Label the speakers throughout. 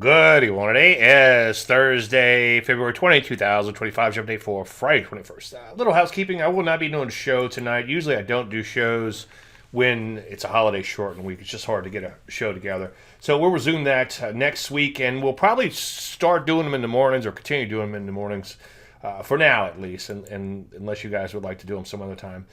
Speaker 1: Good evening. Today is Thursday, February 20, 2025. Jump day for Friday 21st. Little housekeeping. I will not be doing a show tonight. Usually I don't do shows when it's a holiday shortened week. It's just hard to get a show together. So we'll resume that next week, and we'll probably start doing them in the mornings or continue doing them in the mornings for now at least, and unless you guys would like to do them some other time.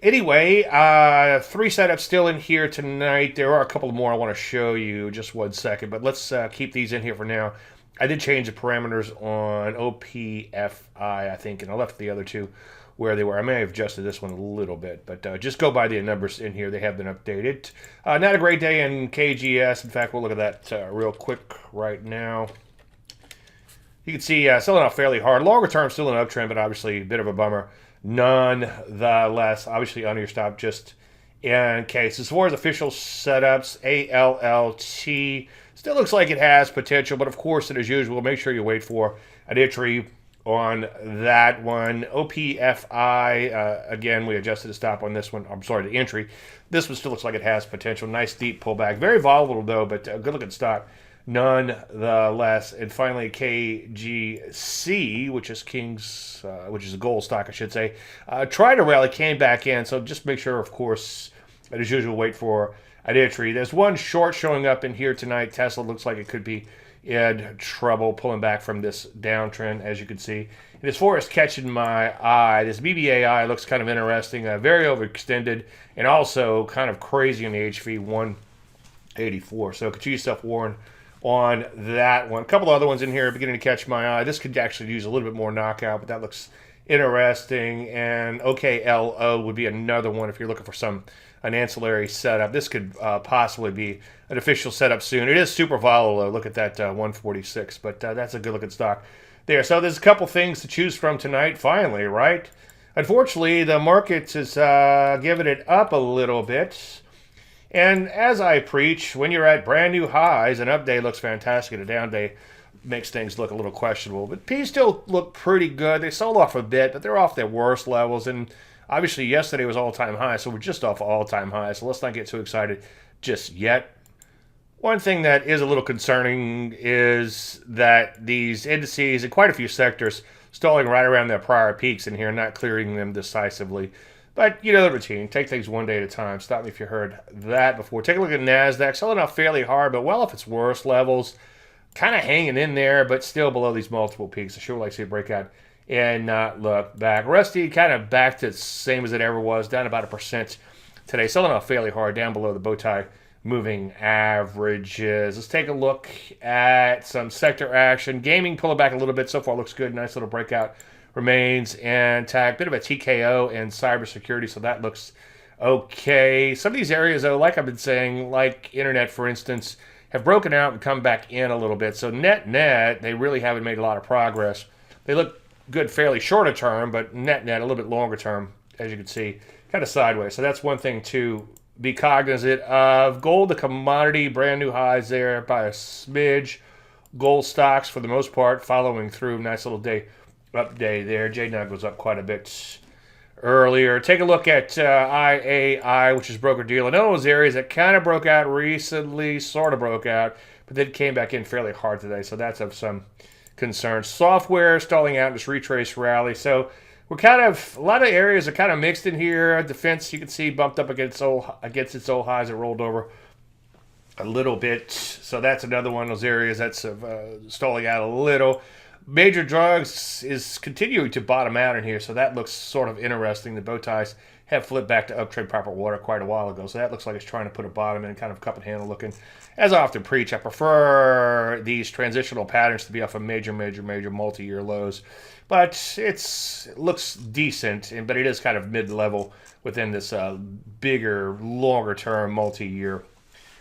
Speaker 1: Anyway, three setups still in here tonight. There are a couple more I want to show you. Just 1 second, but let's keep these in here for now. I did change the parameters on OPFI, I think, and I left the other two where they were. I may have adjusted this one a little bit, but just go by the numbers in here. They have been updated. Not a great day in KGS. In fact, we'll look at that real quick right now. You can see selling off fairly hard. Longer term, still an uptrend, but obviously a bit of a bummer. Nonetheless, obviously under your stop just in case. As far as official setups, ALLT still looks like it has potential, but of course, as usual, make sure you wait for an entry on that one. OPFI, again, we adjusted the stop on this one. I'm sorry, the entry. This one still looks like it has potential. Nice deep pullback. Very volatile, though, but a good looking stock nonetheless. And finally, KGC, which is which is a gold stock, I should say, tried to rally, came back in. So just make sure, of course, as usual, wait for an entry. There's one short showing up in here tonight. Tesla looks like it could be in trouble, pulling back from this downtrend, as you can see. And as far as catching my eye, this BBAI looks kind of interesting, very overextended, and also kind of crazy on the HV 184. So continue yourself warned on that one. A couple of other ones in here are beginning to catch my eye. This could actually use a little bit more knockout, but that looks interesting. And OKLO would be another one if you're looking for an ancillary setup. This could possibly be an official setup soon. It is super volatile. Look at that 146, but that's a good looking stock there. So there's a couple things to choose from tonight, finally, right? Unfortunately, the market is giving it up a little bit. And as I preach, when you're at brand new highs, an up day looks fantastic, and a down day makes things look a little questionable. But P still look pretty good. They sold off a bit, but they're off their worst levels. And obviously yesterday was all-time high, so we're just off all-time highs. So let's not get too excited just yet. One thing that is a little concerning is that these indices in quite a few sectors stalling right around their prior peaks in here, not clearing them decisively. But you know the routine. Take things one day at a time. Stop me if you heard that before. Take a look at NASDAQ. Selling off fairly hard, but well off its worst levels. Kind of hanging in there, but still below these multiple peaks. I sure would like to see a breakout and not look back. Rusty kind of back to the same as it ever was, down about 1% today. Selling off fairly hard, down below the bow tie moving averages. Let's take a look at some sector action. Gaming pulling back a little bit. So far looks good. Nice little breakout. Remains intact. Bit of a TKO in cybersecurity, so that looks okay. Some of these areas, though, like I've been saying, like internet, for instance, have broken out and come back in a little bit. So net, they really haven't made a lot of progress. They look good fairly shorter term, but net, a little bit longer term, as you can see, kind of sideways. So that's one thing to be cognizant of. Gold, the commodity, brand new highs there by a smidge. Gold stocks, for the most part, following through. Nice little day. Up day there. JNUG was up quite a bit earlier. Take a look at IAI, which is broker-dealer. None of those areas that kind of broke out recently, sort of broke out, but then came back in fairly hard today, so that's of some concern. Software stalling out in this retrace rally. So we're kind of, a lot of areas are kind of mixed in here. Defense, you can see, bumped up against its old highs. It rolled over a little bit. So that's another one of those areas that's stalling out a little. Major drugs is continuing to bottom out in here, so that looks sort of interesting. The bow ties have flipped back to uptrend proper water quite a while ago, so that looks like it's trying to put a bottom in, kind of cup and handle looking. As I often preach, I prefer these transitional patterns to be off of major multi-year lows, but it looks decent, but it is kind of mid-level within this bigger, longer-term multi-year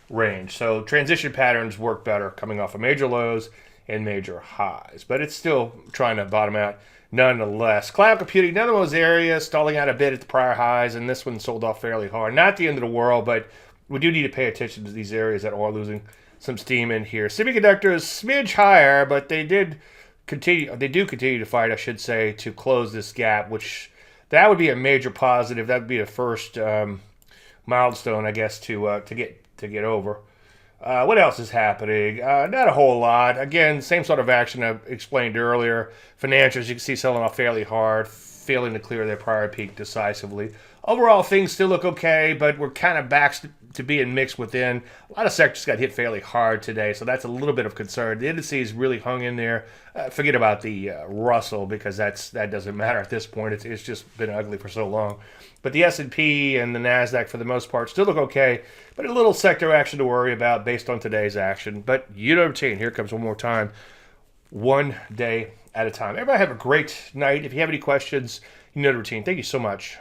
Speaker 1: range. So transition patterns work better coming off of major lows and major highs, but it's still trying to bottom out nonetheless. Cloud computing, none of those areas stalling out a bit at the prior highs, and this one sold off fairly hard. Not the end of the world, but we do need to pay attention to these areas that are losing some steam in here. Semiconductors, smidge higher, but they do continue to fight, I should say, to close this gap, which that would be a major positive. That would be the first milestone, I guess, to get over. What else is happening? Not a whole lot. Again, same sort of action I explained earlier. Financials, you can see selling off fairly hard, failing to clear their prior peak decisively. Overall, things still look okay, but we're kind of back to being mixed within. A lot of sectors got hit fairly hard today, so that's a little bit of concern. The indices really hung in there. Forget about the Russell because that doesn't matter at this point. It's just been ugly for so long. But the S&P and the Nasdaq, for the most part, still look okay. But a little sector action to worry about based on today's action. But you know the routine. Here comes one more time. One day at a time. Everybody have a great night. If you have any questions, you know the routine. Thank you so much.